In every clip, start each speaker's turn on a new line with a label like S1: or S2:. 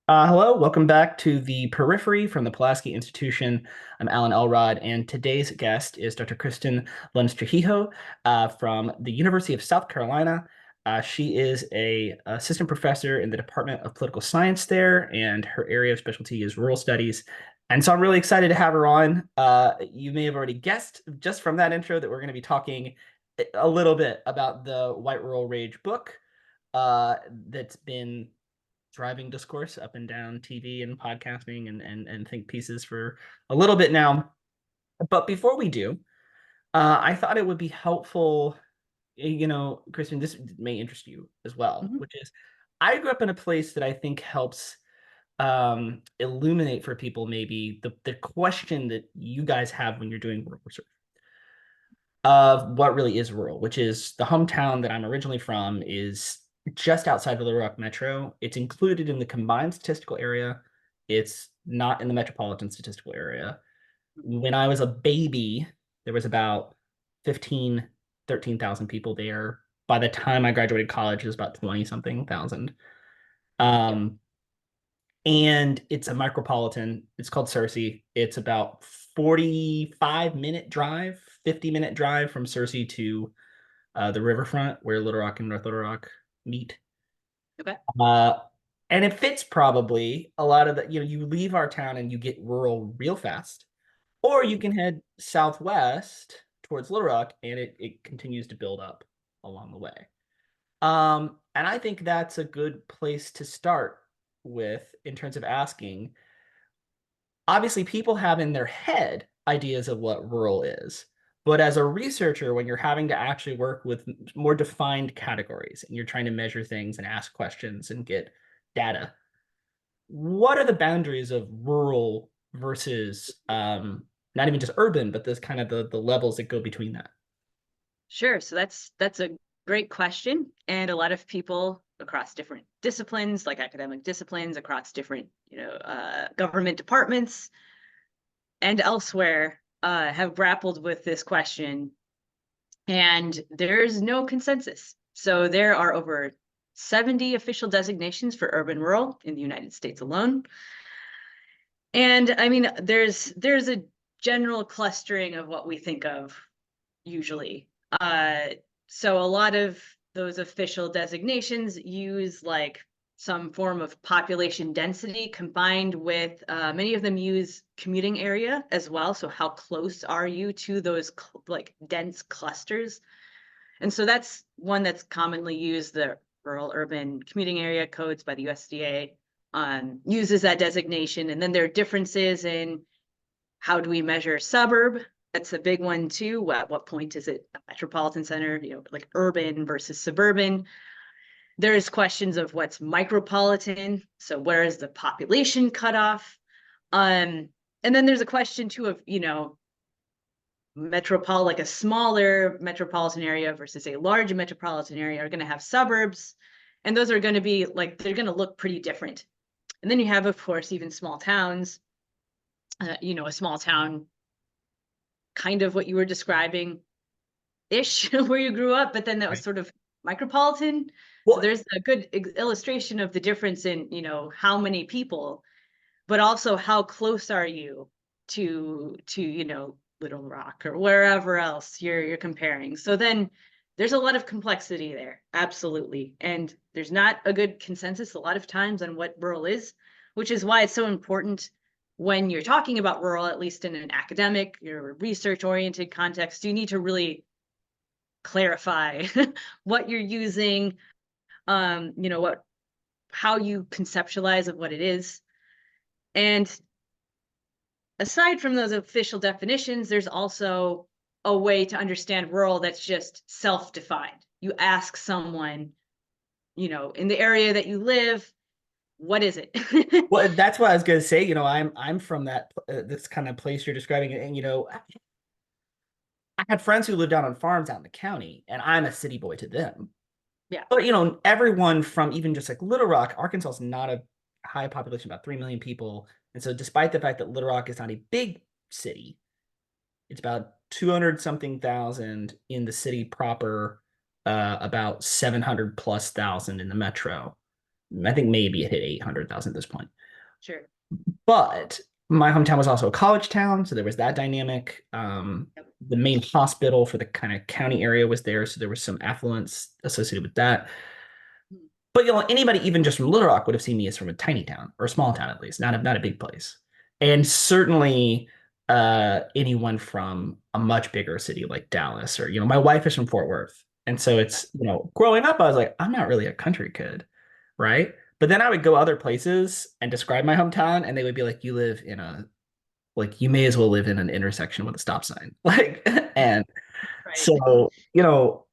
S1: Hello, welcome back to the Periphery from the Pulaski Institution. I'm Alan Elrod, and today's guest is Dr. Kristin Lunz Trujillo from the University of South Carolina. She is a assistant professor in the Department of Political Science there, and her area of specialty is rural studies. And so I'm really excited to have her on. You may have already guessed just from that intro that we're going to be talking a little bit about the White Rural Rage book that's been driving discourse up and down TV and podcasting and think pieces for a little bit now. But before we do, I thought it would be helpful, Kristen, this may interest you as well,
S2: Mhm.
S1: which is I grew up in a place that I think helps illuminate for people maybe the question that you guys have when you're doing rural research of what really is rural, which is the hometown that I'm originally from is just outside the Little Rock Metro. It's included in the combined statistical area. It's not in the metropolitan statistical area. When I was a baby, there was about 15, 13,000 people there. By the time I graduated college, it was about 20 something thousand.
S2: Yep.
S1: Um, and it's a micropolitan. It's called Searcy. It's about 45-minute drive, 50-minute drive from Searcy to the riverfront where Little Rock and North Little Rock meet.
S2: Okay.
S1: Uh, and it fits probably a lot of the, you leave our town and you get rural real fast, or you can head southwest towards Little Rock and it continues to build up along the way. And I think that's a good place to start with in terms of asking. Obviously, people have in their head ideas of what rural is. But as a researcher, when you're having to actually work with more defined categories and you're trying to measure things and ask questions and get data, what are the boundaries of rural versus not even just urban, but this kind of the levels that go between that?
S2: Sure. So that's a great question, and a lot of people across different disciplines, like academic disciplines, across different government departments and elsewhere, have grappled with this question, and there's no consensus. So there are over 70 official designations for urban rural in the United States alone. And I mean, there's a general clustering of what we think of usually. So a lot of those official designations use like some form of population density combined with many of them use commuting area as well. So how close are you to those like dense clusters? And so that's one that's commonly used, the rural urban commuting area codes by the USDA, uses that designation. And then there are differences in how do we measure suburb? That's a big one too. At what point is it a metropolitan center, like urban versus suburban? There's questions of what's micropolitan. So where is the population cutoff? And then there's a question too of, like a smaller metropolitan area versus a large metropolitan area are going to have suburbs. And those are going to be like, they're going to look pretty different. And then you have, of course, even small towns, a small town, kind of what you were describing ish, where you grew up, but then that was
S1: Right.
S2: sort of micropolitan. So
S1: Well,
S2: there's a good illustration of the difference in, how many people, but also how close are you to, Little Rock or wherever else you're comparing. So then there's a lot of complexity there, absolutely. And there's not a good consensus a lot of times on what rural is, which is why it's so important when you're talking about rural, at least in an academic, research oriented context, you need to really clarify what you're using, what how you conceptualize of what it is. And aside from those official definitions, there's also a way to understand rural that's just self-defined. You ask someone, in the area that you live, what is it?
S1: well, that's what I was gonna say. I'm from that this kind of place you're describing, and I had friends who lived down on farms out in the county, and I'm a city boy to them.
S2: Yeah.
S1: But everyone from even just like Little Rock, Arkansas is not a high population, about 3 million people. And so despite the fact that Little Rock is not a big city, it's about 200 something thousand in the city proper, about 700 plus thousand in the metro. I think maybe it hit 800,000 at this point.
S2: Sure.
S1: But my hometown was also a college town, so there was that dynamic.
S2: Yep.
S1: The main hospital for the kind of county area was there, so there was some affluence associated with that.
S2: Mhm.
S1: But anybody even just from Little Rock would have seen me as from a tiny town or a small town at least, not a big place. And certainly anyone from a much bigger city like Dallas or my wife is from Fort Worth. And so it's, growing up, I was like, I'm not really a country kid, right? But then I would go other places and describe my hometown, and they would be like, you live in a like you may as well live in an intersection with a stop sign. Like, and
S2: Right.
S1: so,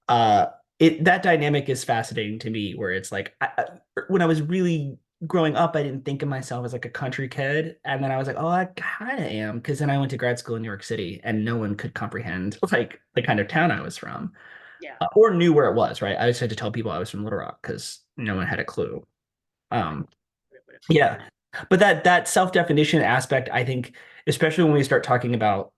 S1: that dynamic is fascinating to me, where it's like when I was really growing up, I didn't think of myself as like a country kid, and then I was like, oh, I kind of am, because then I went to grad school in New York City, and no one could comprehend like the kind of town I was from,
S2: Yeah.
S1: or knew where it was. Right? I just had to tell people I was from Little Rock because no one had a clue.
S2: Right.
S1: Um,
S2: Would have figured it
S1: yeah,
S2: out.
S1: but that self-definition aspect, I think, especially when we start talking about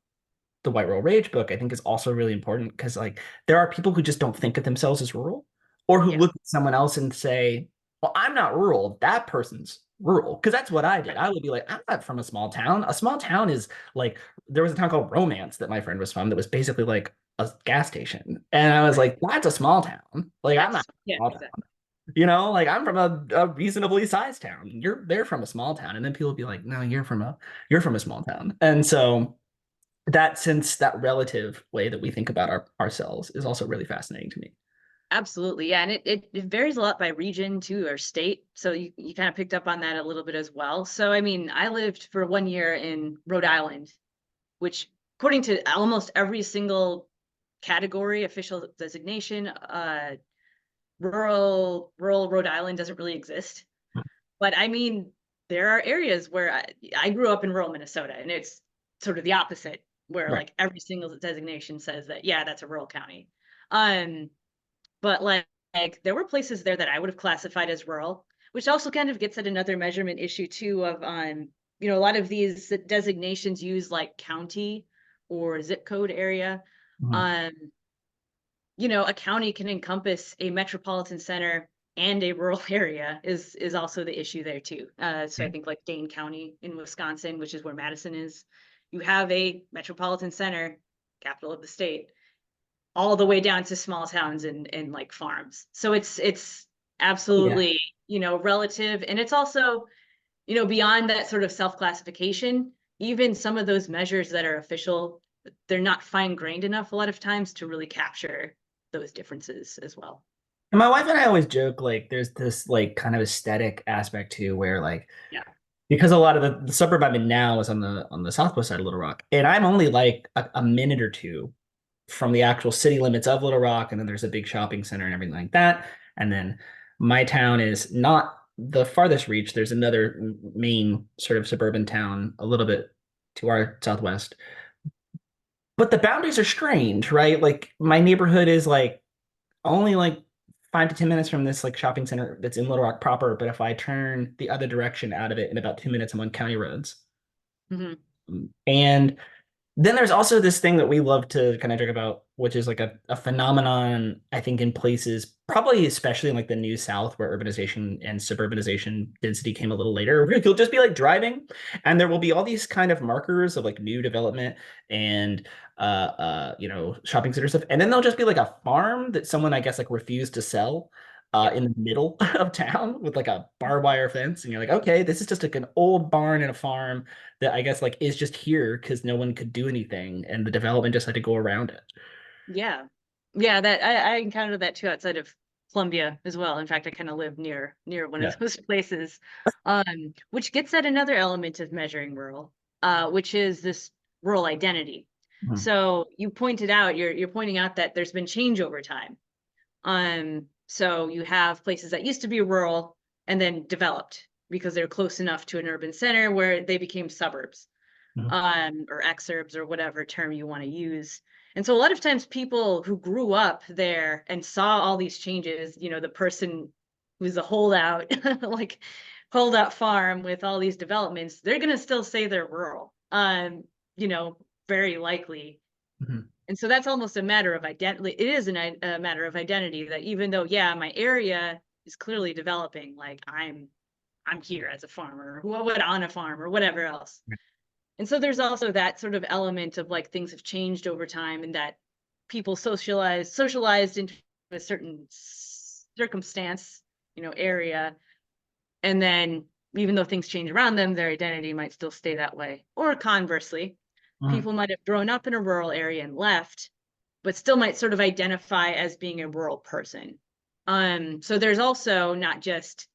S1: the White Rural Rage book, I think is also really important because like there are people who just don't think of themselves as rural, or who
S2: Yeah.
S1: look at someone else and say, "Well, I'm not rural. That person's rural." Because that's what I did.
S2: Right.
S1: I would be like, "I'm not from a small town. A small town is like there was a town called Romance that my friend was from that was basically like a gas station, and I was
S2: Right.
S1: like, that's a small town. Like I'm not
S2: Yeah,
S1: from a small town."
S2: exactly.
S1: Like I'm from a reasonably sized town. They're from a small town, and then people would be like, "No, you're from a small town," and so that sense, that relative way that we think about ourselves is also really fascinating to me.
S2: Absolutely. Yeah. And it varies a lot by region too, or state. So you kind of picked up on that a little bit as well. So, I mean, I lived for 1 year in Rhode Island, which according to almost every single category, official designation, rural Rhode Island doesn't really exist. But I mean, there are areas where I grew up in rural Minnesota, and it's sort of the opposite, where
S1: Right.
S2: like every single designation says that, yeah, that's a rural county. Um, but like there were places there that I would have classified as rural, which also kind of gets at another measurement issue too of a lot of these designations use like county or zip code area.
S1: Mhm.
S2: Um, a county can encompass a metropolitan center and a rural area is also the issue there too. So I think like Dane County in Wisconsin, which is where Madison is, you have a metropolitan center, capital of the state, all the way down to small towns and like farms. So it's
S1: Yeah.
S2: absolutely, relative. And it's also, beyond that sort of self-classification, even some of those measures that are official, they're not fine-grained enough a lot of times to really capture those differences as well.
S1: And my wife and I always joke like there's this like kind of aesthetic aspect too, where like
S2: Yeah.
S1: because a lot of the suburb I'm in now is on the southwest side of Little Rock, and I'm only like a minute or two from the actual city limits of Little Rock, and then there's a big shopping center and everything like that. And then my town is not the farthest reach. There's another main sort of suburban town a little bit to our southwest. But the boundaries are strange, right? Like my neighborhood is like only like 5 to 10 minutes from this like shopping center that's in Little Rock proper. But if I turn the other direction out of it in about 2 minutes, I'm on county roads.
S2: Hmm.
S1: And then there's also this thing that we love to kind of joke about, which is like a phenomenon, I think, in places, probably especially in like the New South, where urbanization and suburbanization density came a little later, where you'll just be like driving, and there will be all these kind of markers of like new development and shopping center stuff. And then there'll just be like a farm that someone, I guess, like refused to sell.
S2: Yep.
S1: In the middle of town with like a barbed wire fence, and you're like, okay, this is just like an old barn and a farm that I guess like is just here because no one could do anything and the development just had to go around it.
S2: Yeah. Yeah, that I encountered that too outside of Columbia as well. In fact, I kind of live near one
S1: Yeah.
S2: of those places. Which gets at another element of measuring rural, which is this rural identity.
S1: Mhm.
S2: So you pointed out, you're pointing out that there's been change over time. So you have places that used to be rural and then developed because they're close enough to an urban center where they became suburbs,
S1: Mhm.
S2: or exurbs or whatever term you want to use. And so a lot of times people who grew up there and saw all these changes, the person who's a holdout, like holdout farm with all these developments, they're going to still say they're rural. Very likely.
S1: Mhm.
S2: And so that's almost a matter of identity. It is a matter of identity that even though, yeah, my area is clearly developing, like I'm here as a farmer, who would on a farm or whatever else. And so there's also that sort of element of like things have changed over time and that people socialized into a certain circumstance, area. And then even though things change around them, their identity might still stay that way. Or conversely,
S1: Mhm.
S2: people might have grown up in a rural area and left, but still might sort of identify as being a rural person. So there's also not just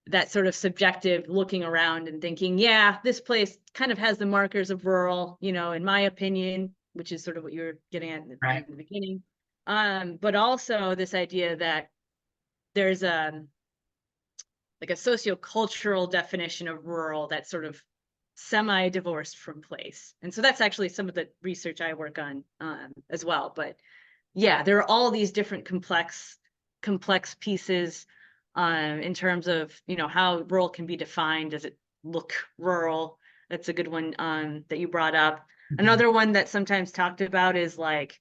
S2: that sort of subjective looking around and thinking, yeah, this place kind of has the markers of rural, in my opinion, which is sort of what you were getting at in
S1: Right.
S2: the beginning. But also this idea that there's like a sociocultural definition of rural that's sort of semi-divorced from place. And so that's actually some of the research I work on as well. But yeah, there are all these different complex pieces in terms of, how rural can be defined. Does it look rural? That's a good one that you brought up.
S1: Mhm.
S2: Another one that sometimes talked about is like,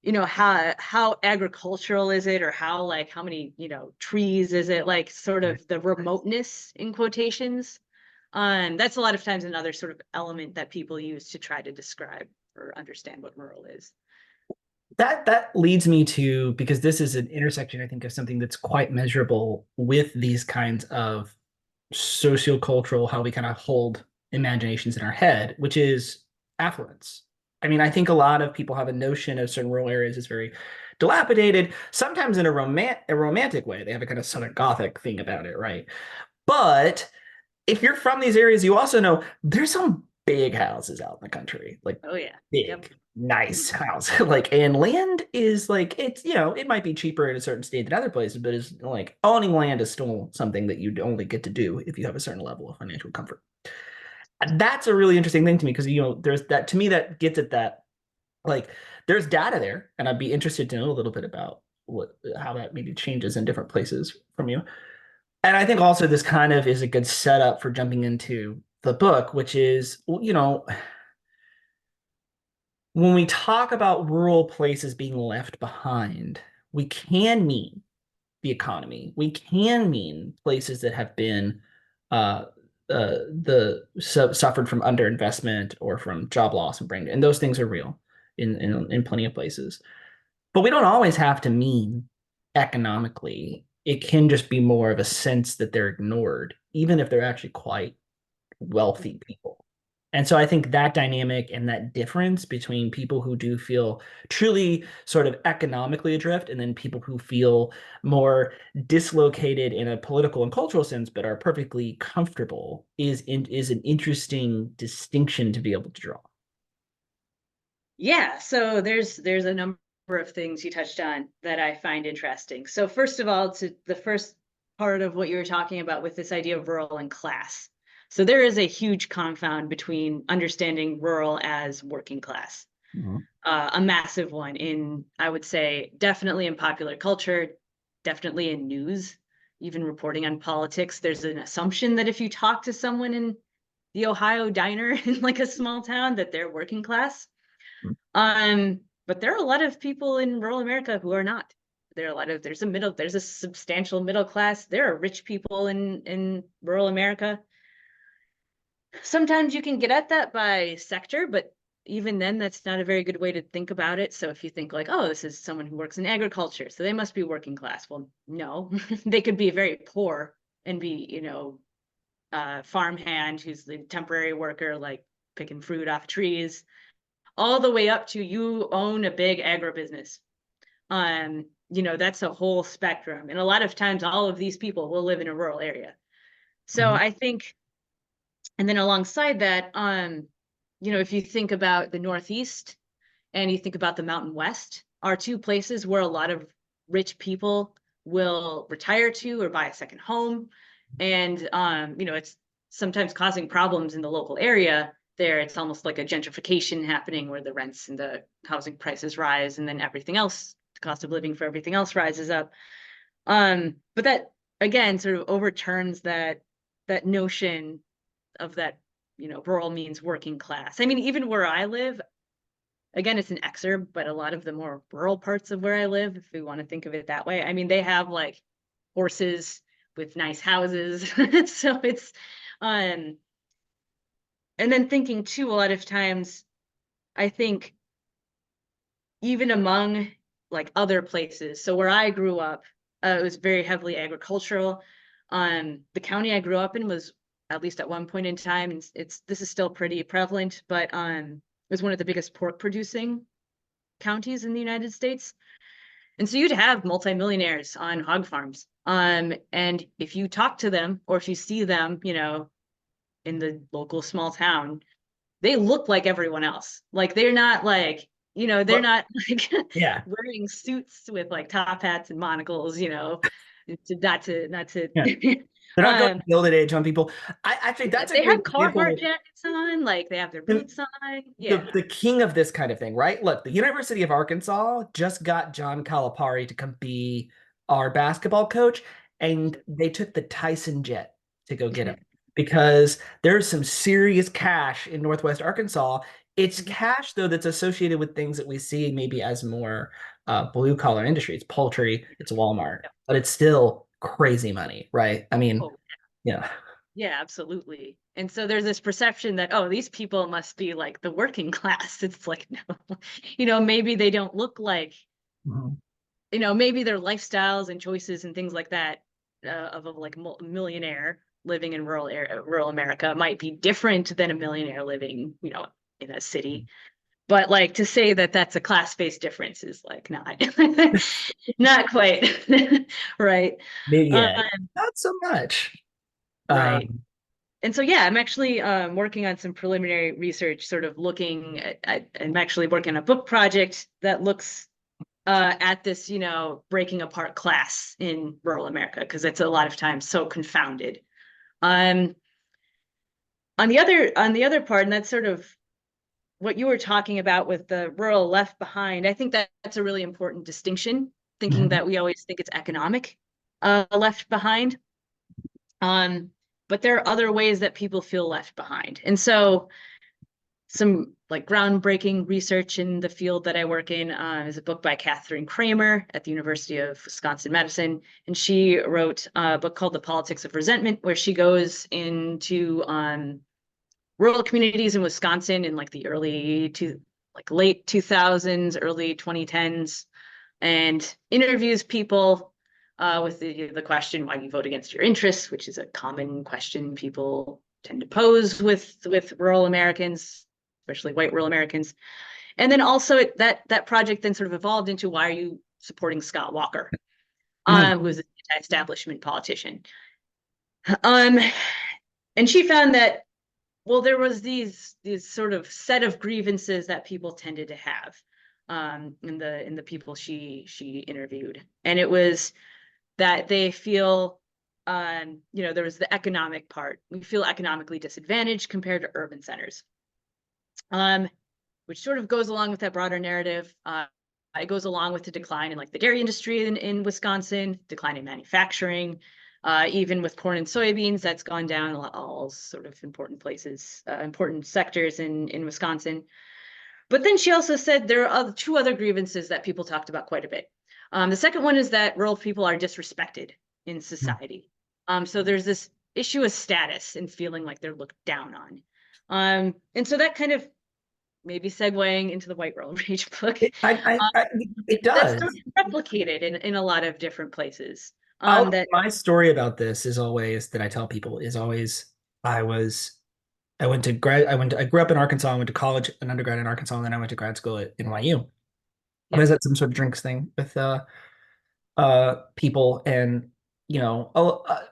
S2: how agricultural is it, or how many, trees is it, like sort
S1: Right.
S2: of the remoteness in quotations. That's a lot of times another sort of element that people use to try to describe or understand what rural is.
S1: That leads me to, because this is an intersection, I think, of something that's quite measurable with these kinds of sociocultural, how we kind of hold imaginations in our head, which is affluence. I mean, I think a lot of people have a notion of certain rural areas as very dilapidated, sometimes in a romantic way. They have a kind of Southern Gothic thing about it, right? But if you're from these areas, you also know there's some big houses out in the country, like
S2: Oh yeah. Yep.
S1: big, nice
S2: Mhm.
S1: house. Like, and land is like, it's, it might be cheaper in a certain state than other places, but it's like owning land is still something that you only get to do if you have a certain level of financial comfort. That's a really interesting thing to me because, there's that, to me, that gets at that, like, there's data there, and I'd be interested to know a little bit about how that maybe changes in different places from you. And I think also this kind of is a good setup for jumping into the book, which is, when we talk about rural places being left behind, we can mean the economy. We can mean places that have been uh, suffered from underinvestment or from job loss and brain, and those things are real in plenty of places. But we don't always have to mean economically. It can just be more of a sense that they're ignored, even if they're actually quite wealthy people. And so I think that dynamic and that difference between people who do feel truly sort of economically adrift and then people who feel more dislocated in a political and cultural sense but are perfectly comfortable is an interesting distinction to be able to draw.
S2: Yeah, so there's a number of things you touched on that I find interesting. So first of all, to the first part of what you were talking about with this idea of rural and class. So there is a huge confound between understanding rural as working class.
S1: Mhm.
S2: A massive one in, I would say, definitely in popular culture, definitely in news, even reporting on politics. There's an assumption that if you talk to someone in the Ohio diner in like a small town, that they're working class. But there are a lot of people in rural America who are not. There are a lot of there's a substantial middle class. There are rich people in rural America. Sometimes you can get at that by sector, but even then, that's not a very good way to think about it. So if you think like, oh, this is someone who works in agriculture, so they must be working class. Well, no, they could be very poor and be, farmhand who's the temporary worker, like picking fruit off trees, all the way up to you own a big agribusiness. That's a whole spectrum. And a lot of times all of these people will live in a rural area. So
S1: Mhm.
S2: I think, and then alongside that, if you think about the Northeast and you think about the Mountain West, are two places where a lot of rich people will retire to or buy a second home. And it's sometimes causing problems in the local area there. It's almost like a gentrification happening where the rents and the housing prices rise and then everything else, the cost of living for everything else rises up. But that again sort of overturns that notion of that, rural means working class. I mean, even where I live, again, it's an exurb, but a lot of the more rural parts of where I live, if we want to think of it that way, I mean, they have like horses with nice houses. So it's, um, and then thinking too, a lot of times, I think even among like other places. So where I grew up, it was very heavily agricultural. The county I grew up in was, at least at one point in time, and this is still pretty prevalent, but it was one of the biggest pork producing counties in the United States. And so you'd have multimillionaires on hog farms. And if you talk to them or if you see them, in the local small town, they look like everyone else. Like they're not like, they're
S1: Well,
S2: not like
S1: yeah,
S2: wearing suits with like top hats and monocles, not to
S1: yeah. They're not going
S2: um
S1: Gilded Age on people. I actually,
S2: yeah,
S1: that's a
S2: they
S1: great
S2: have Carhartt
S1: example.
S2: jackets on, like they have their
S1: And
S2: boots on.
S1: the
S2: Yeah.
S1: the king of this kind of thing, right? Look, the University of Arkansas just got John Calipari to come be our basketball coach, and they took the Tyson jet to go get him because there's some serious cash in Northwest Arkansas. It's cash though that's associated with things that we see maybe as more blue collar industry. It's poultry, it's Walmart, but it's still crazy money, right? I mean,
S2: Oh,
S1: yeah.
S2: yeah, absolutely. And so there's this perception that, oh, these people must be like the working class. It's like, no, maybe they don't look like,
S1: Mhm.
S2: maybe their lifestyles and choices and things like that, of a like millionaire living in rural America might be different than a millionaire living, in a city. But like to say that that's a class-based difference is like not, not quite right.
S1: Maybe,
S2: Uh,
S1: yeah, not so much.
S2: right.
S1: Um,
S2: And so, yeah, I'm actually working on some preliminary research, sort of looking I'm actually working on a book project that looks at this, breaking apart class in rural America, because it's a lot of times so confounded. Um, on the other part, and that's sort of what you were talking about with the rural left behind, I think that's a really important distinction, thinking
S1: mhm.
S2: that we always think it's economic left behind. Um, but there are other ways that people feel left behind. And so some like groundbreaking research in the field that I work in is a book by Catherine Kramer at the University of Wisconsin-Madison. And she wrote a book called The Politics of Resentment, where she goes into rural communities in Wisconsin in like the late 2000s, early 2010s, and interviews people with the question, why do you vote against your interests, which is a common question people tend to pose with rural Americans, especially white rural Americans. And then also that project then sort of evolved into, why are you supporting Scott Walker,
S1: Mhm.
S2: who is an anti-establishment politician? Um, and she found that, well, there was these sort of set of grievances that people tended to have in the people she interviewed, and it was that they feel, there was the economic part. We feel economically disadvantaged compared to urban centers, um, which sort of goes along with that broader narrative. It goes along with the decline in like the dairy industry in Wisconsin, decline in manufacturing, even with corn and soybeans, that's gone down all sort of important places, important sectors in Wisconsin. But then she also said there are two other grievances that people talked about quite a bit. The second one is that rural people are disrespected in society. So there's this issue of status and feeling like they're looked down on. And so that kind of maybe segueing into the White Rural Rage book,
S1: It
S2: that's
S1: does.
S2: sort of replicated in a lot of different places. That
S1: My story about this is always that I tell people is always I was I grew up in Arkansas. I went to college, an undergrad in Arkansas, and then I went to grad school at NYU. I
S2: Yeah.
S1: was at some sort of drinks thing with people, and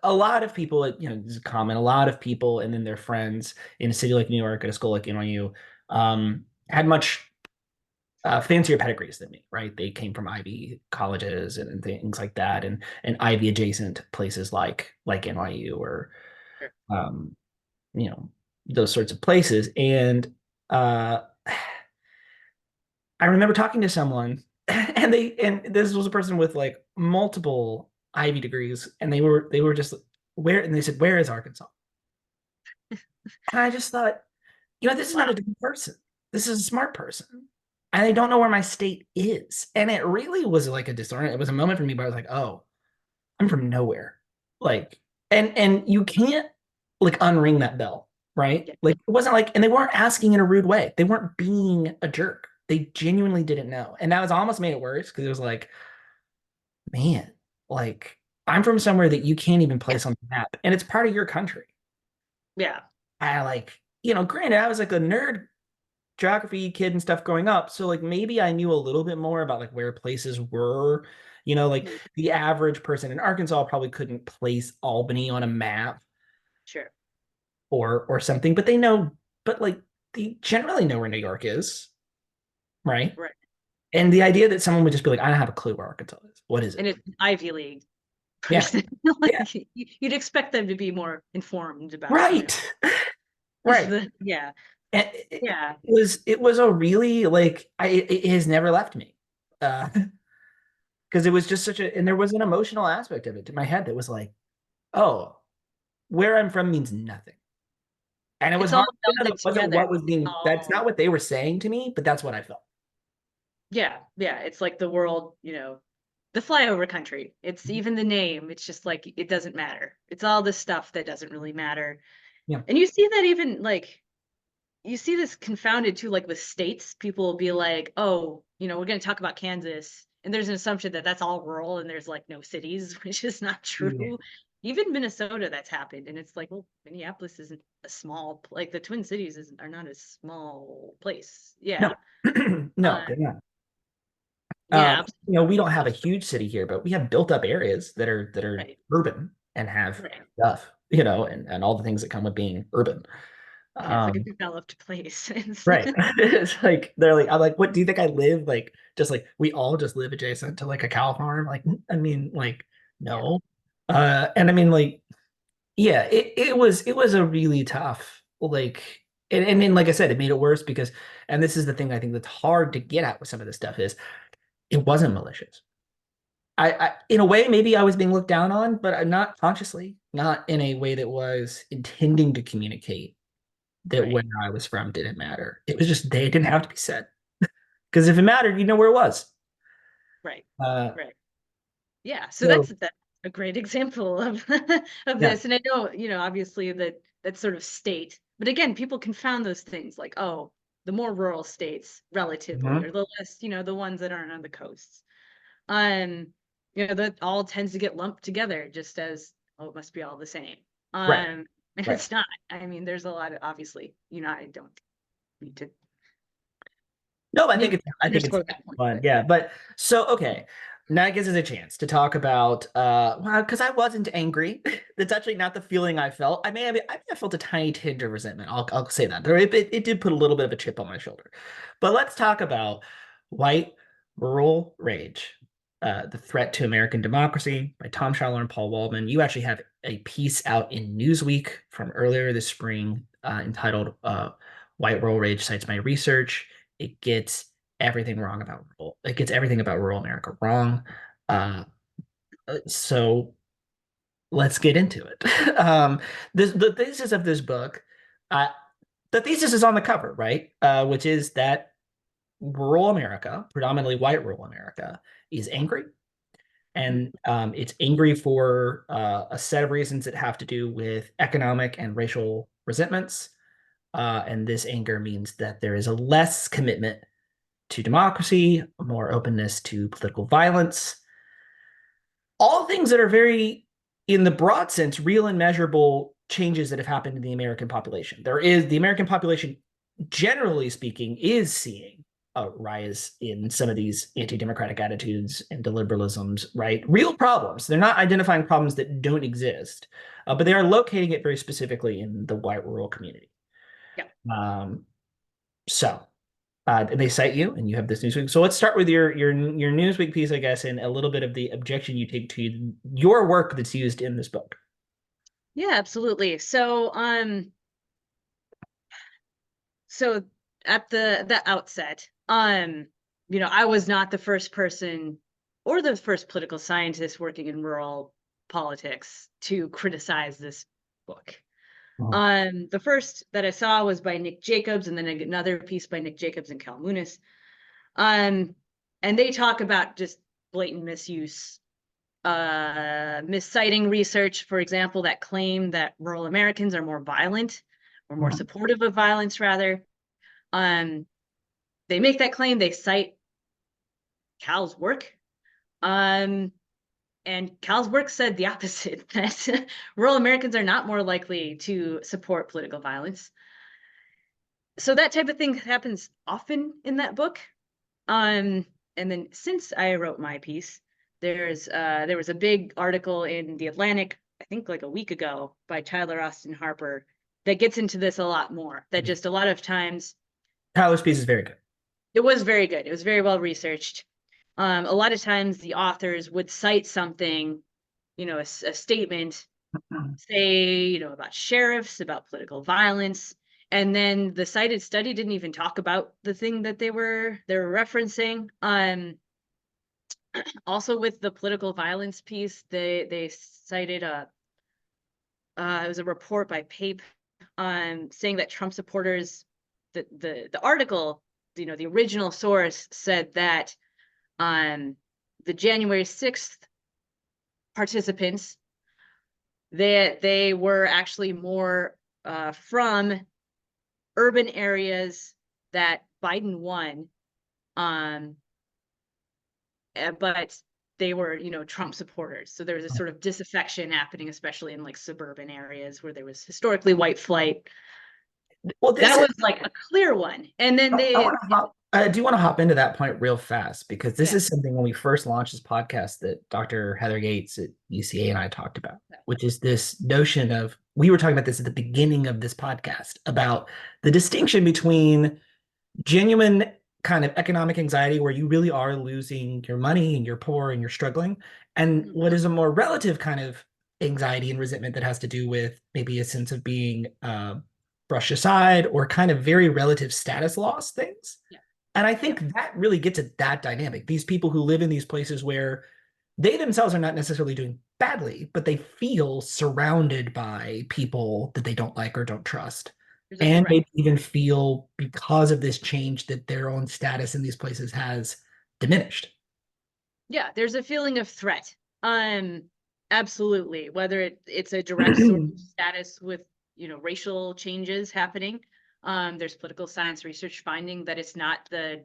S1: a lot of people, this is common, a lot of people and then their friends in a city like New York at a school like NYU had much fancier pedigrees than me, right? They came from Ivy colleges and things like that, and Ivy adjacent places like NYU or
S2: Sure.
S1: um, you know those sorts of places. And uh, I remember talking to someone, and this was a person with like multiple Ivy degrees, and they were just where, and they said, "Where is Arkansas?" And I just thought, this is not
S2: Wow.
S1: a dumb person. This is a smart person. And I don't know where my state is. And it really was like a disorient. It was a moment for me, but I was like, oh, I'm from nowhere. Like, and you can't like unring that bell, right?
S2: Yeah.
S1: Like it wasn't like, and they weren't asking in a rude way. They weren't being a jerk. They genuinely didn't know. And that was almost made it worse because it was like, man, like I'm from somewhere that you can't even place on the map, and it's part of your country.
S2: Yeah.
S1: I like, granted, I was like a nerd geography kid and stuff growing up. So like maybe I knew a little bit more about like where places were. Like
S2: Mm,
S1: the average person in Arkansas probably couldn't place Albany on a map
S2: sure.
S1: or something, but they know, but like they generally know where New York is, right?
S2: Right.
S1: And the idea that someone would just be like, I don't have a clue where Arkansas is. What is
S2: And
S1: it?
S2: it's an Ivy League
S1: Yeah.
S2: person.
S1: Yeah.
S2: Like you'd expect them to be more informed about,
S1: Right. Right.
S2: yeah.
S1: And
S2: Yeah.
S1: it was a really like it has never left me. Uh because it was just such a, and there was an emotional aspect of it to my head that was like, oh, where I'm from means nothing. And it was
S2: It's all
S1: hard because
S2: melded
S1: it wasn't
S2: together.
S1: what was being, that's not
S2: All
S1: what they were saying to me, but that's what I felt.
S2: Yeah, yeah. It's like the world, the flyover country. It's even the name. It's just like it doesn't matter. It's all this stuff that doesn't really matter.
S1: Yeah.
S2: And you see that even like you see this confounded too, like with states. People will be like, "Oh, we're going to talk about Kansas," and there's an assumption that that's all rural and there's like no cities, which is not
S1: Yeah.
S2: true. Even Minnesota, that's happened, and it's like, well, Minneapolis isn't a like the Twin Cities are not a small place.
S1: No.
S2: Yeah,
S1: No,
S2: uh,
S1: they're not.
S2: yeah,
S1: We don't have a huge city here, but we have built up areas that are
S2: right,
S1: urban and have
S2: right.
S1: stuff, and all the things that come with being urban.
S2: Yeah, it's like a
S1: Um,
S2: developed place. It's
S1: right. It's like they're like, I'm like, what do you think I live like? Just like we all just live adjacent to like a cow farm. Like, I mean, like,
S2: yeah,
S1: no. And I mean, like, yeah, it was a really tough, like, and then like I said, it made it worse because, and this is the thing I think that's hard to get at with some of this stuff is it wasn't malicious. I in a way maybe I was being looked down on, but I'm not consciously, not in a way that was intending to communicate that where
S2: right,
S1: I was from didn't matter. It was just they didn't have to be said. Because if it mattered, you know where it was.
S2: right,
S1: Uh,
S2: right. Yeah, so
S1: so
S2: that's a great example of of
S1: yeah.
S2: this. And I know, obviously that sort of state, but again, people confound those things like, oh, the more rural states relatively, or
S1: Mhm.
S2: the less, the ones that aren't on the coasts. Um, that all tends to get lumped together just as, oh, it must be all the same.
S1: Right,
S2: And
S1: right.
S2: it's not. I mean, there's a lot of obviously, I don't need to
S1: No, I think
S2: need
S1: it's
S2: to
S1: I think it's
S2: underscore that point,
S1: fun.
S2: but
S1: Yeah, but so okay. Now it gives us a chance to talk about well, because I wasn't angry. That's actually not the feeling I felt. I felt a tiny tinge of resentment. I'll say that. It did put a little bit of a chip on my shoulder. But let's talk about white rural rage. The Threat to American Democracy by Tom Schaller and Paul Waldman. You actually have a piece out in Newsweek from earlier this spring entitled White Rural Rage Cites My Research. It gets everything wrong about rural. It gets everything about rural America wrong. Uh, so let's get into it. The thesis of this book, uh, the thesis is on the cover, right? Which is that rural America, predominantly white rural America, is angry. And it's angry for a set of reasons that have to do with economic and racial resentments. And this anger means that there is a less commitment to democracy, more openness to political violence, all things that are very, in the broad sense, real and measurable changes that have happened in the American population. The American population, generally speaking, is seeing a rise in some of these anti-democratic attitudes and deliberalisms, right? Real problems. They're not identifying problems that don't exist, but they are locating it very specifically in the white rural community.
S2: yeah.
S1: Um, so they cite you, and you have this Newsweek. So let's start with your Newsweek piece, I guess, and a little bit of the objection you take to your work that's used in this book.
S2: Yeah, absolutely. So at the outset, I was not the first person or the first political scientist working in rural politics to criticize this book.
S1: Mhm.
S2: The first that I saw was by Nick Jacobs, and then another piece by Nick Jacobs and Cal Moonis. And they talk about just blatant misuse misciting research, for example, that claim that rural Americans are more violent or more supportive of violence, rather. They make that claim, they cite Cal's work. And Cal's work said the opposite, that rural Americans are not more likely to support political violence. So that type of thing happens often in that book. And then since I wrote my piece, there was a big article in The Atlantic, I think like a week ago, by Tyler Austin Harper that gets into this a lot more. That just a lot of times
S1: Tyler's piece is very good.
S2: it was very good. It was very well researched. A lot of times the authors would cite something, a statement, say, about sheriffs, about political violence, and then the cited study didn't even talk about the thing that they were referencing. Also with the political violence piece, they cited it was a report by Pape saying that Trump supporters, the article, the original source said that the January 6th participants, they were actually more from urban areas that Biden won, but they were, Trump supporters. So there was a sort of disaffection happening, especially in like suburban areas where there was historically white flight.
S1: Well,
S2: that was like a clear one. And then
S1: I do want to hop into that point real fast, because this
S2: Yeah.
S1: is something when we first launched this podcast that Dr. Heather Yates at UCA and I talked about, which is this notion of, we were talking about this at the beginning of this podcast, about the distinction between genuine kind of economic anxiety where you really are losing your money and you're poor and you're struggling, and what is a more relative kind of anxiety and resentment that has to do with maybe a sense of being brushed aside or kind of very relative status loss things.
S2: Yeah.
S1: And I think that really gets at that dynamic. These people who live in these places where they themselves are not necessarily doing badly, but they feel surrounded by people that they don't like or don't trust. And maybe even feel, because of this change, that their own status in these places has diminished.
S2: Yeah, there's a feeling of threat. Absolutely. Whether it's a direct sort of status with, racial changes happening. There's political science research finding that it's not this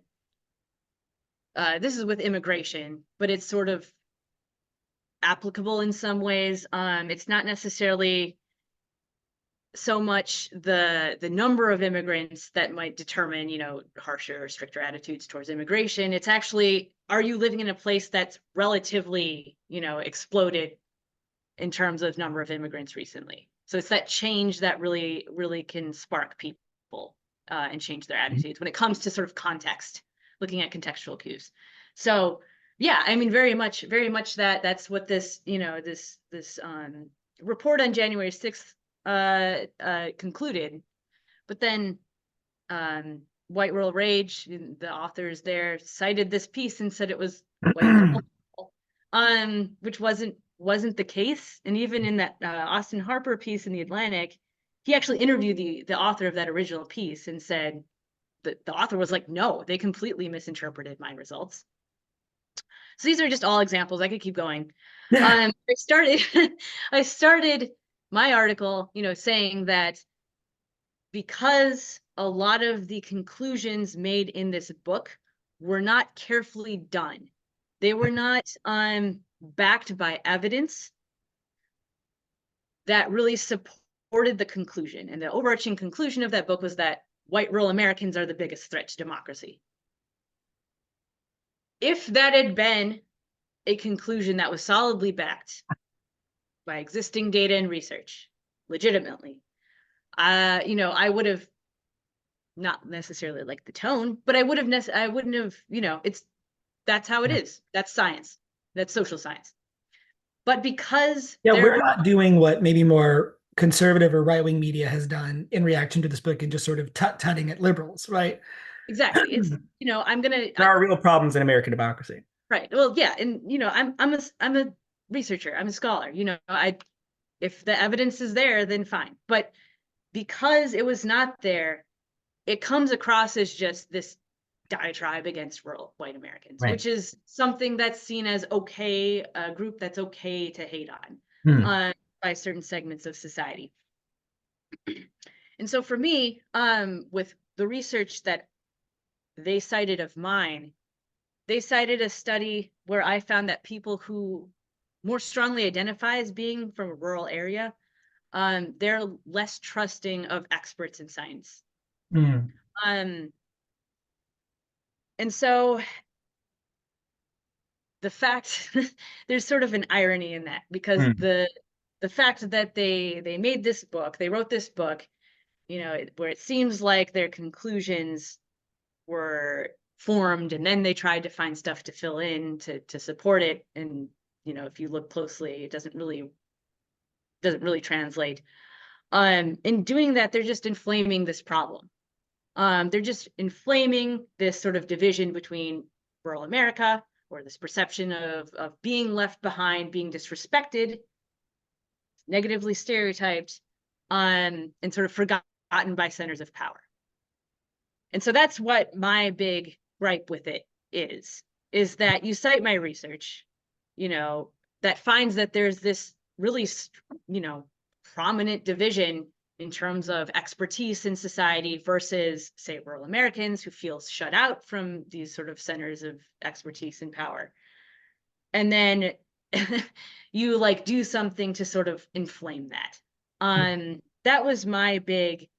S2: is with immigration, but it's sort of applicable in some ways. It's not necessarily so much the number of immigrants that might determine, harsher or stricter attitudes towards immigration. It's actually, are you living in a place that's relatively, exploded in terms of number of immigrants recently? So it's that change that really, really can spark people and change their attitudes when it comes to sort of context, looking at contextual cues. So yeah, I mean, very much that's what this, this report on January 6th concluded. But then White Rural Rage, the authors there, cited this piece and said it was white which wasn't the case. And even in that Austin Harper piece in The Atlantic, he actually interviewed the author of that original piece and said that the author was like, no, they completely misinterpreted my results. So these are just all examples. I could keep going. I started my article, saying that because a lot of the conclusions made in this book were not carefully done, they were not backed by evidence that really supported the conclusion. And the overarching conclusion of that book was that white rural Americans are the biggest threat to democracy. If that had been a conclusion that was solidly backed by existing data and research, legitimately, I would have not necessarily liked the tone, but I wouldn't have, that's how it is. That's science. That's social science. But because
S1: we're not doing what maybe more conservative or right-wing media has done in reaction to this book and just sort of tutting at liberals, right?
S2: Exactly. It's,
S1: there are real problems in American democracy.
S2: Right. Well, yeah. And, I'm a researcher. I'm a scholar. If the evidence is there, then fine. But because it was not there, it comes across as just this diatribe against rural white Americans,
S1: Right.
S2: which is something that's seen as okay, a group that's okay to hate on
S1: Hmm.
S2: by certain segments of society. And so for me, with the research that they cited of mine, they cited a study where I found that people who more strongly identify as being from a rural area, they're less trusting of experts in science.
S1: Hmm.
S2: Um, and so the fact there's sort of an irony in that, because
S1: Hmm.
S2: the fact that they made this book, they wrote this book, where it seems like their conclusions were formed and then they tried to find stuff to fill in to support it, and if you look closely, it doesn't really translate. In doing that, they're just inflaming this problem. They're just inflaming this sort of division between rural America, or this perception of being left behind, being disrespected, negatively stereotyped, and sort of forgotten by centers of power. And so that's what my big gripe with it is that you cite my research, that finds that there's this really, prominent division in terms of expertise in society versus, say, rural Americans who feel shut out from these sort of centers of expertise and power. And then you like do something to sort of inflame that. That was my big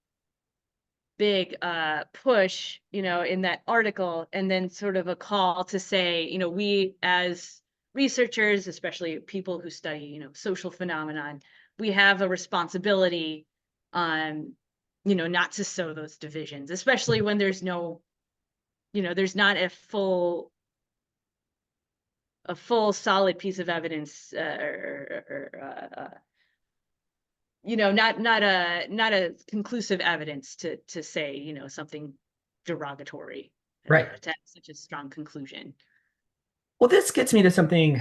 S2: push, in that article, and then sort of a call to say, we as researchers, especially people who study, social phenomenon, we have a responsibility, not to sow those divisions, especially when there's there's not a full solid piece of evidence, not a conclusive evidence to say, something derogatory,
S1: Right.
S2: to have such a strong conclusion.
S1: Well, this gets me to something.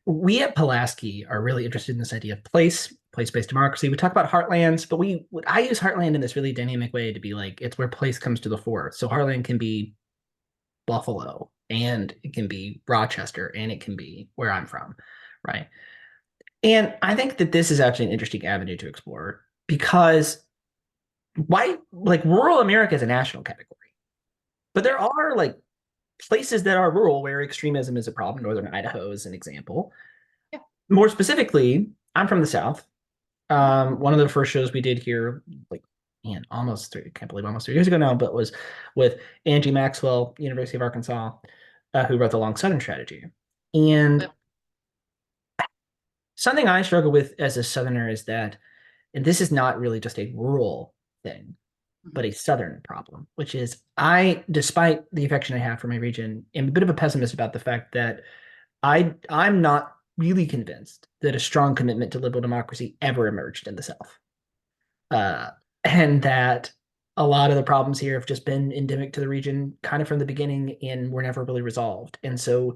S1: We at Pulaski are really interested in this idea of place-based democracy. We talk about heartlands, but I use heartland in this really dynamic way to be like, it's where place comes to the fore. So heartland can be Buffalo, and it can be Rochester, and it can be where I'm from, right? And I think that this is actually an interesting avenue to explore, because like rural America is a national category, but there are like places that are rural where extremism is a problem. Northern Idaho is an example.
S2: Yeah.
S1: More specifically, I'm from the South. One of the first shows we did here, like, man, I can't believe almost 3 years ago now, but was with Angie Maxwell, University of Arkansas, who wrote the Long Southern Strategy. And
S2: Well,
S1: something I struggle with as a Southerner is that, and this is not really just a rural thing, but a Southern problem, which is despite the affection I have for my region, am a bit of a pessimist about the fact that I'm not really convinced that a strong commitment to liberal democracy ever emerged in the South, uh, and that a lot of the problems here have just been endemic to the region, kind of from the beginning, and were never really resolved. And so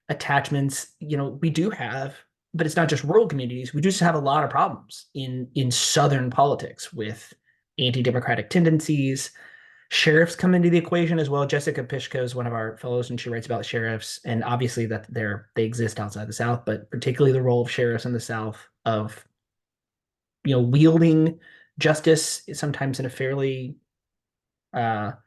S1: attachments, we do have, but it's not just rural communities. We just have a lot of problems in Southern politics with anti-democratic tendencies. Sheriffs come into the equation as well. Jessica Pishko is one of our fellows, and she writes about sheriffs, and obviously that they exist outside the South, but particularly the role of sheriffs in the South of wielding justice sometimes in a fairly not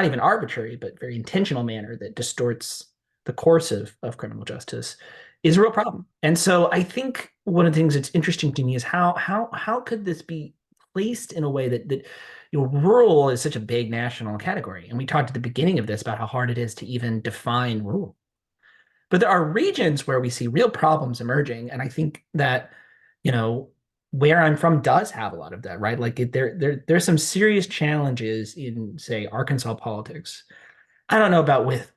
S1: even arbitrary, but very intentional manner that distorts the course of criminal justice is a real problem. And so I think one of the things that's interesting to me is how could this be placed in a way that rural is such a big national category. And we talked at the beginning of this about how hard it is to even define rural. But there are regions where we see real problems emerging, and I think that you know where I'm from does have a lot of that, right? Like there's some serious challenges in, say, Arkansas politics. I don't know about with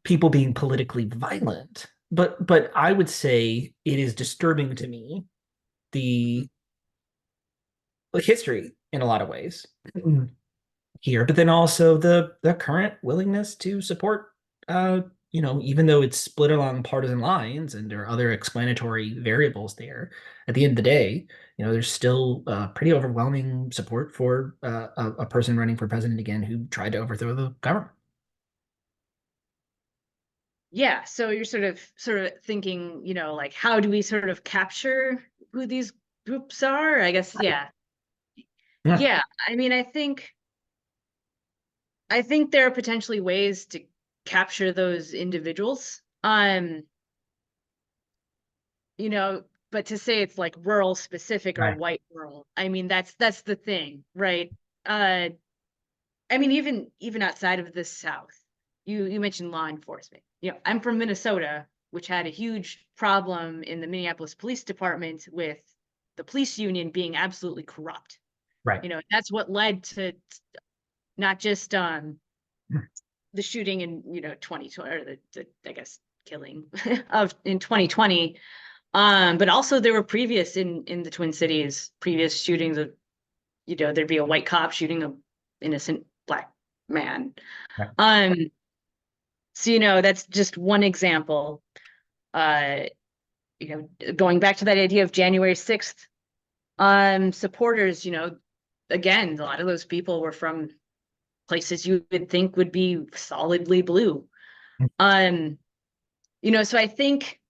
S1: people being politically violent, but I would say it is disturbing to me the history in a lot of ways here, but then also the current willingness to support even though it's split along partisan lines and there are other explanatory variables there, at the end of the day, there's still pretty overwhelming support for a person running for president again who tried to overthrow the government.
S2: Yeah, so you're sort of thinking, like how do we sort of capture who these groups are? I guess, yeah.
S1: Yeah,
S2: Yeah, I mean, I think there are potentially ways to capture those individuals. But to say it's like rural specific or
S1: right,
S2: white rural, I mean, that's the thing, right? Uh, I mean, even outside of the South, you mentioned law enforcement. I'm from Minnesota, which had a huge problem in the Minneapolis Police Department with the police union being absolutely corrupt.
S1: right.
S2: That's what led to not just the shooting in 2020, or the I guess killing of in 2020, but also there were previous in the Twin Cities previous shootings of there'd be a white cop shooting a innocent black man.
S1: Right.
S2: um so that's just one example. uh Going back to that idea of January 6th supporters, again, a lot of those people were from places you would think would be solidly blue. um so I think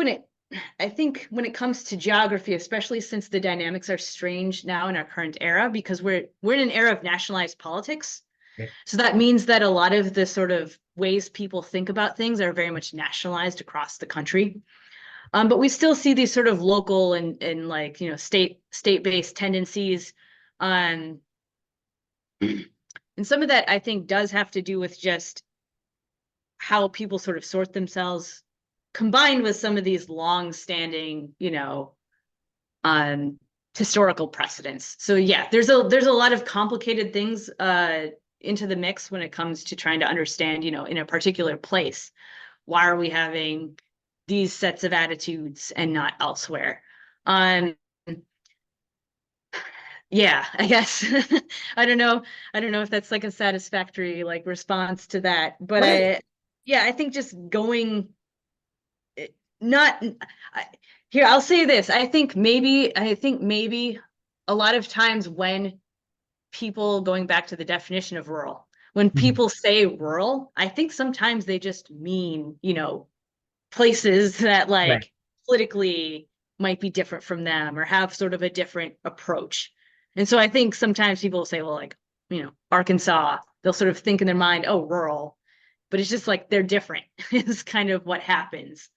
S2: when it comes to geography, especially since the dynamics are strange now in our current era, because we're in an era of nationalized politics.
S1: Okay.
S2: So that means that a lot of the sort of ways people think about things are very much nationalized across the country. But we still see these sort of local and like, state-based tendencies. Um, and some of that I think does have to do with just how people sort of sort themselves, combined with some of these long-standing, um, historical precedents. So yeah, there's a lot of complicated things into the mix when it comes to trying to understand, in a particular place, why are we having these sets of attitudes and not elsewhere? Um, yeah, I guess. I don't know. I don't know if that's like a satisfactory like response to that, but
S1: Wait.
S2: yeah, I think just going not I, here, I'll say this. I think maybe a lot of times when people, going back to the definition of rural, when
S1: Mhm.
S2: people say rural, I think sometimes they just mean, places that
S1: Right.
S2: like politically might be different from them or have sort of a different approach. And so I think sometimes people say, well, like, Arkansas, they'll sort of think in their mind, oh, rural, but it's just like they're different is kind of what happens.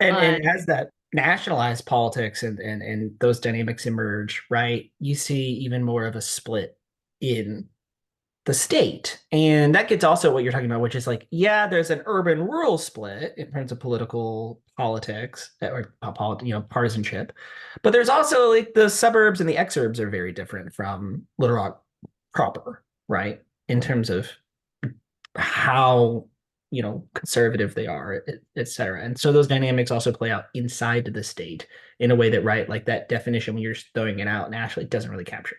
S2: Uh,
S1: And as that nationalized politics and those dynamics emerge, right, you see even more of a split in the state. And that gets also what you're talking about, which is like, yeah, there's an urban rural split in terms of political politics or partisanship. But there's also like the suburbs and the exurbs are very different from Little Rock proper, right? In terms of how conservative they are, et cetera. And so those dynamics also play out inside the state in a way that, right, like that definition when you're throwing it out nationally doesn't really capture.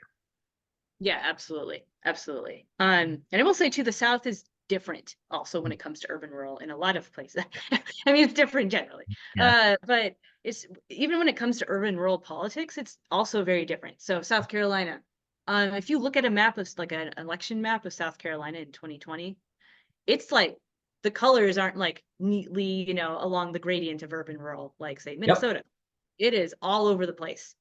S2: Yeah, absolutely. Absolutely. And I will say too, the South is different also when it comes to urban rural in a lot of places. I mean, it's different generally.
S1: Yeah.
S2: But it's even when it comes to urban rural politics, it's also very different. So South Carolina, if you look at a map of like an election map of South Carolina in 2020, it's like the colors aren't like neatly, along the gradient of urban rural, like say
S1: Yep.
S2: Minnesota. It is all over the place.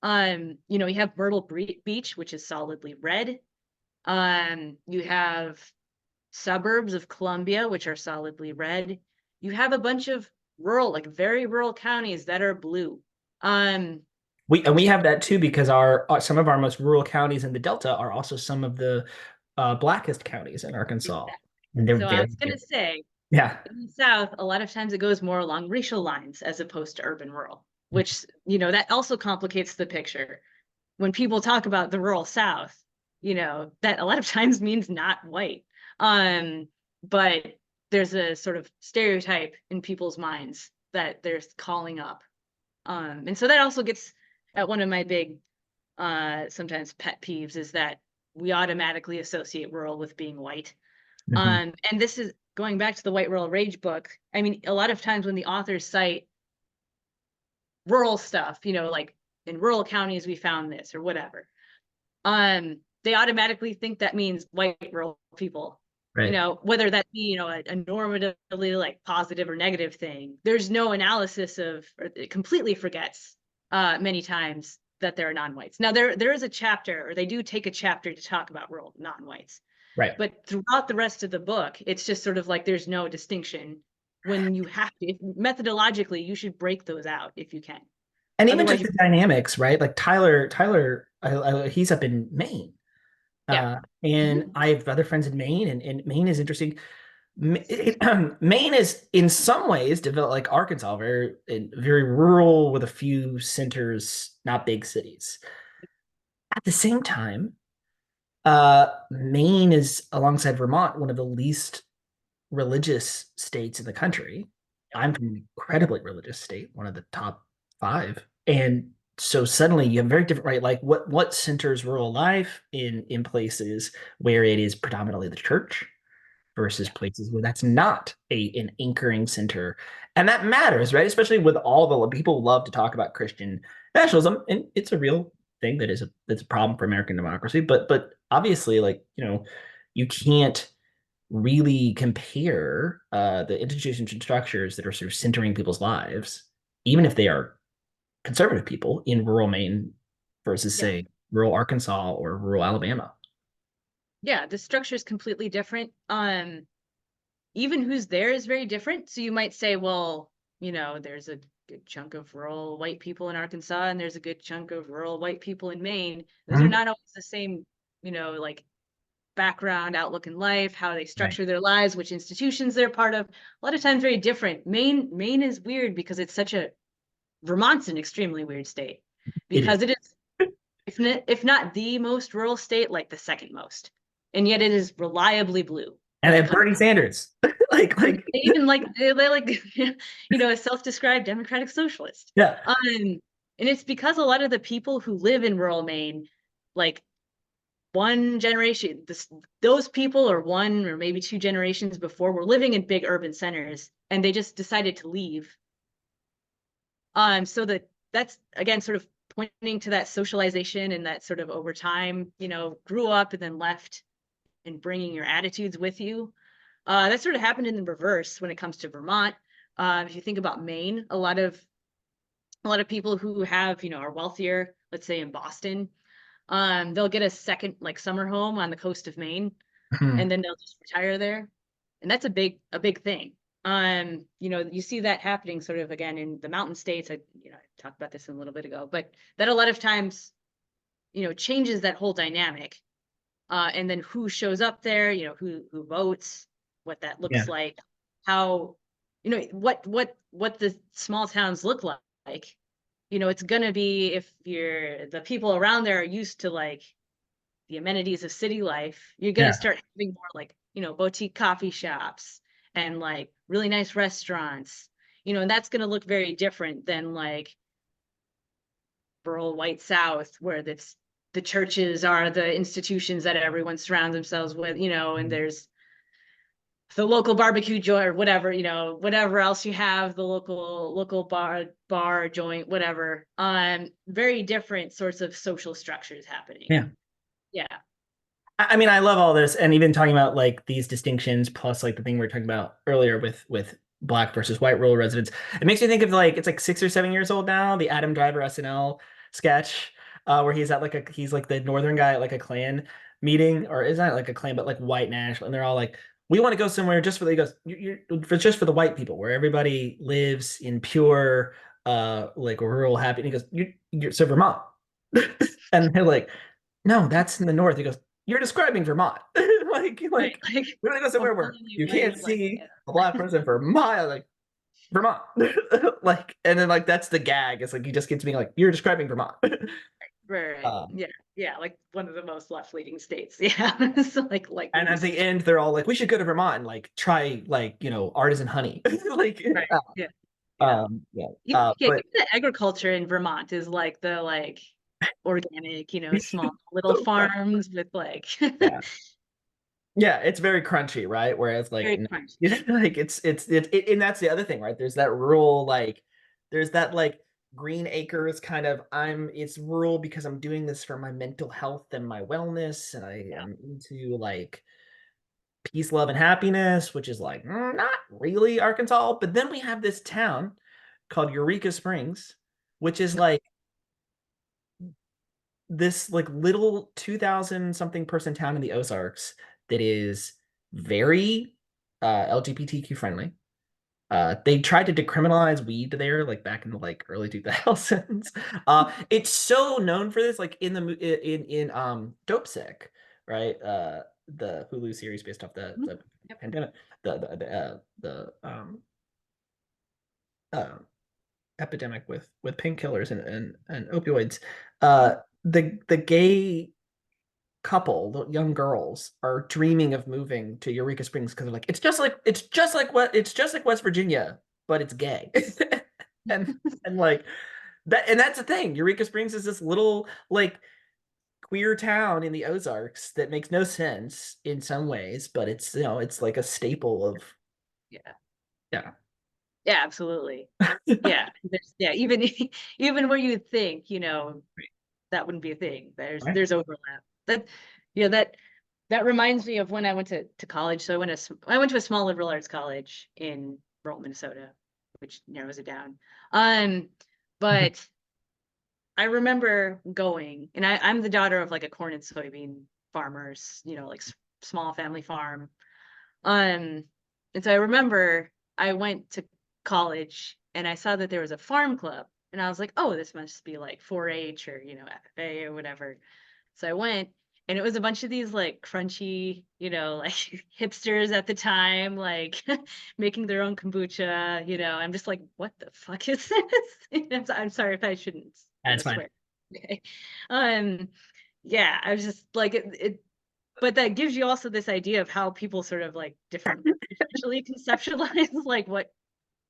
S2: You have Myrtle Beach, which is solidly red. You have suburbs of Columbia, which are solidly red. You have a bunch of rural, like very rural counties that are blue. Um,
S1: We have that too because some of our most rural counties in the Delta are also some of the blackest counties in Arkansas,
S2: exactly.
S1: and they're
S2: So I
S1: very
S2: was gonna
S1: different.
S2: say,
S1: Yeah.
S2: in the South, a lot of times it goes more along racial lines as opposed to urban rural, which, that also complicates the picture. When people talk about the rural South, that a lot of times means not white. But there's a sort of stereotype in people's minds that they're calling up. And so that also gets at one of my big, sometimes pet peeves, is that we automatically associate rural with being white.
S1: Mhm.
S2: And this is going back to the White Rural Rage book, I mean, a lot of times when the authors cite rural stuff, like in rural counties we found this or whatever, they automatically think that means white rural people.
S1: Right.
S2: Whether that be, a normatively like positive or negative thing. There's no analysis of, or it completely forgets many times that there are non-whites. Now there is a chapter, or they do take a chapter to talk about rural non-whites.
S1: Right.
S2: But throughout the rest of the book, it's just sort of like there's no distinction when you have to. Methodologically, you should break those out if you can.
S1: And even
S2: Otherwise,
S1: just the dynamics, right? Like Tyler, he's up in Maine.
S2: yeah.
S1: And
S2: Mhm.
S1: I have other friends in Maine, and Maine is interesting. Maine is in some ways developed like Arkansas, very rural with a few centers, not big cities. At the same time, Maine is alongside Vermont one of the least religious states in the country. I'm from an incredibly religious state, one of the top five. And so suddenly you have very different, right? Like what centers rural life in places where it is predominantly the church versus
S2: Yeah.
S1: places where that's not an anchoring center. And that matters, right? Especially with all the people love to talk about Christian nationalism, and it's a real thing that's a problem for American democracy. But obviously, like, you can't really compare the institutions and structures that are sort of centering people's lives, even if they are conservative people in rural Maine versus,
S2: Yeah.
S1: say, rural Arkansas or rural Alabama.
S2: Yeah, the structure is completely different. Even who's there is very different. So you might say, well, there's a good chunk of rural white people in Arkansas, and there's a good chunk of rural white people in Maine. Those are
S1: Mhm.
S2: not always the same, like background, outlook in life, how they
S1: Right.
S2: structure their lives, which institutions they're part of. A lot of times very different. Maine is weird because it's such a Vermont's an extremely weird state
S1: It is.
S2: because it is, if not the most rural state, like the second most. And yet it is reliably blue.
S1: And then Bernie Sanders. like,
S2: They even they like a self-described democratic socialist.
S1: yeah.
S2: And it's because a lot of the people who live in rural Maine, like one generation, those people or one or maybe two generations before were living in big urban centers and they just decided to leave. So that's again sort of pointing to that socialization and that sort of over time, grew up and then left and bringing your attitudes with you. That sort of happened in the reverse when it comes to Vermont. If you think about Maine, a lot of people who have, are wealthier, let's say in Boston, they'll get a second like summer home on the coast of Maine,
S1: Mhm.
S2: and then they'll just retire there. And that's a big thing. You see that happening sort of again in the mountain states. I talked about this a little bit ago, but that a lot of times, changes that whole dynamic. And then who shows up there, who votes, what that looks
S1: Yeah.
S2: like, how, what the small towns look like. It's gonna be if the people around there are used to like the amenities of city life, you're gonna
S1: Yeah.
S2: start having more like, boutique coffee shops and like really nice restaurants, and that's gonna look very different than like rural white South, where the churches are the institutions that everyone surrounds themselves with, and there's the local barbecue joint or whatever, whatever else you have, the local bar joint, whatever. Very different sorts of social structures happening.
S1: Yeah.
S2: Yeah.
S1: I mean, I love all this, and even talking about like these distinctions, plus like the thing we were talking about earlier with black versus white rural residents. It makes me think of like it's like 6 or 7 years old now, the Adam Driver SNL sketch, where he's like the northern guy at like a Klan meeting, or is that like a Klan, but like white national, and they're all like, "We want to go somewhere just for the," he goes, just for the white people, where everybody lives in pure, like rural happy." And he goes, "You're so Vermont," and they're like, "No, that's in the north." He goes, "You're describing Vermont."
S2: Right.
S1: like
S2: Like
S1: we're gonna go somewhere where
S2: overwhelmingly
S1: you can't
S2: white, like,
S1: see
S2: yeah.
S1: a black person for miles, like Vermont. Like, and then like that's the gag. It's like you just get to being like, "You're describing Vermont."
S2: Right.
S1: um,
S2: Yeah. Yeah. Like one of the most left leaning states. Yeah. So like
S1: and at the
S2: loose.
S1: end, they're all like, "We should go to Vermont and like try like artisan honey." like,
S2: Right. Yeah. Yeah.
S1: yeah.
S2: Yeah.
S1: But
S2: Even the agriculture in Vermont is like the organic, small little
S1: so fun.
S2: farms with like
S1: Yeah. Yeah, it's very crunchy, right? Whereas like
S2: Very
S1: no,
S2: crunchy.
S1: like and that's the other thing, right? There's that rural like there's that like Green Acres kind of it's rural because I'm doing this for my mental health and my wellness and I
S2: Yeah.
S1: am into like peace, love, and happiness, which is like not really Arkansas. But then we have this town called Eureka Springs, which is like this like little 2000 something person town in the Ozarks that is very LGBTQ friendly. They tried to decriminalize weed there, like back in the like early 2000s. It's so known for this, like in the Dope Sick, right? The Hulu series based off
S2: Mhm.
S1: the
S2: Yep.
S1: pandemic, the uh, epidemic with painkillers and opioids.
S2: Mhm.
S1: The gay couple, the young girls, are dreaming of moving to Eureka Springs because they're like, it's just like West Virginia, but it's gay. and and like that and that's the thing. Eureka Springs is this little like queer town in the Ozarks that makes no sense in some ways, but it's it's like a staple of
S2: Yeah.
S1: yeah.
S2: Yeah, absolutely. Yeah. Yeah, even even where you think, that wouldn't be a thing.
S1: Right.
S2: There's overlap. That reminds me of when I went to college. So I went to a small liberal arts college in rural Minnesota, which narrows it down. Um, but I remember going, and I'm the daughter of like a corn and soybean farmers, like small family farm. Um, and so I remember I went to college and I saw that there was a farm club, and I was like, oh, this must be like 4-H or FFA or whatever. So I went, and it was a bunch of these like crunchy, like hipsters at the time, like making their own kombucha. I'm just like, what the fuck is this? I'm sorry if I shouldn't,
S1: That's fine.
S2: swear. Okay. Um, yeah, I was just like but that gives you also this idea of how people sort of like differentially conceptualize like what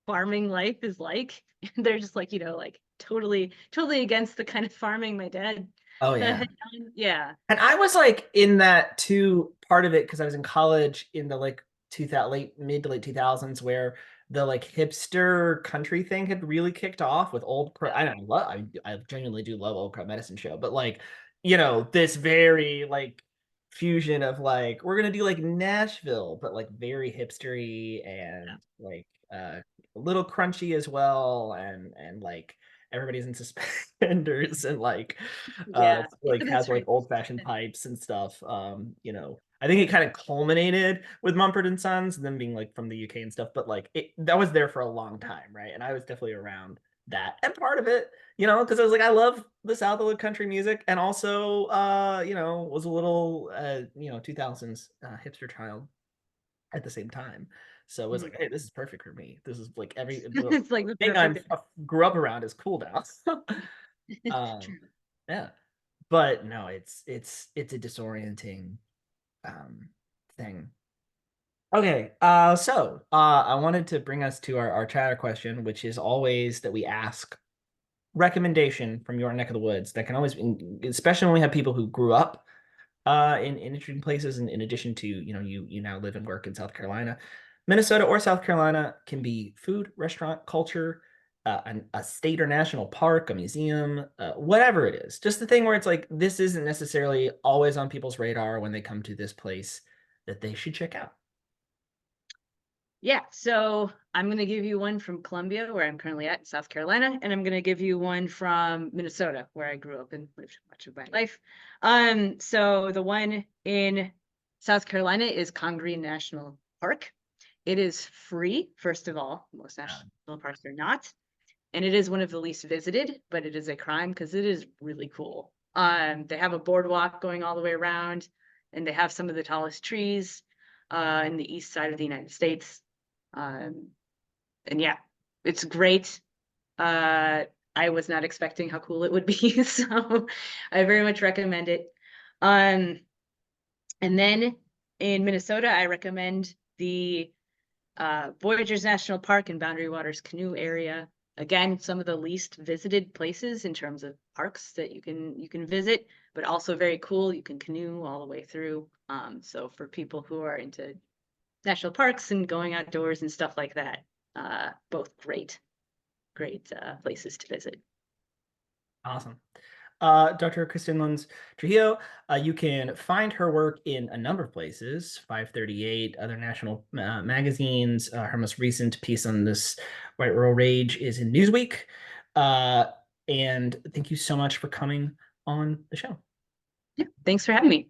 S2: farming life is like. They're just like, like totally against the kind of farming my dad
S1: Oh
S2: had
S1: yeah.
S2: done. Yeah.
S1: And I was like in that too part of it because I was in college in the like 2000 late mid to late 2000s where the like hipster country thing had really kicked off with old pro I don't know, I genuinely do love Old Crow Medicine Show, but like this very like fusion of like we're gonna do like Nashville, but like very hipstery and like a little crunchy as well and like everybody's in suspenders and
S2: Yeah.
S1: like
S2: Yeah,
S1: has
S2: that's
S1: like
S2: right.
S1: old fashioned pipes and stuff. I think it kind of culminated with Mumford and Sons and them being like from the UK and stuff, but like that was there for a long time, right? And I was definitely around that and part of it, because I was like I love the South, I love country music, and also was a little 2000s hipster child at the same time. So it was
S2: Mhm.
S1: like, hey, this is perfect for me. This is like the
S2: It's like the
S1: thing
S2: perfect.
S1: grew up around is cool now. um,
S2: True.
S1: yeah, but no, it's a disorienting um thing. Okay, I wanted to bring us to our chatter question, which is always that we ask recommendation from your neck of the woods that can always, especially when we have people who grew up in interesting places, and in addition to you now live and work in South Carolina. Minnesota or South Carolina can be food, restaurant, culture, a state or national park, a museum, whatever it is. Just the thing where it's like this isn't necessarily always on people's radar when they come to this place that they should check out.
S2: Yeah, so I'm going to give you one from Columbia, where I'm currently at in South Carolina, and I'm going to give you one from Minnesota, where I grew up and lived much of my life. So the one in South Carolina is Congreve National Park. It is free, first of all. Most national parks are not, and it is one of the least visited, but it is a crime because it is really cool. They have a boardwalk going all the way around, and they have some of the tallest trees in the east side of the United States. Um, and yeah, it's great. I was not expecting how cool it would be, so I very much recommend it. Um, and then in Minnesota, I recommend the Voyageurs National Park and Boundary Waters Canoe area. Again, some of the least visited places in terms of parks that you can visit, but also very cool. You can canoe all the way through. So for people who are into national parks and going outdoors and stuff like that, both great places to visit.
S1: Awesome. Dr. Kristin Lunz Trujillo, you can find her work in a number of places, 538, other national magazines. Her most recent piece on this White Rural Rage is in Newsweek. And thank you so much for coming on the show.
S2: Yeah, thanks for having me.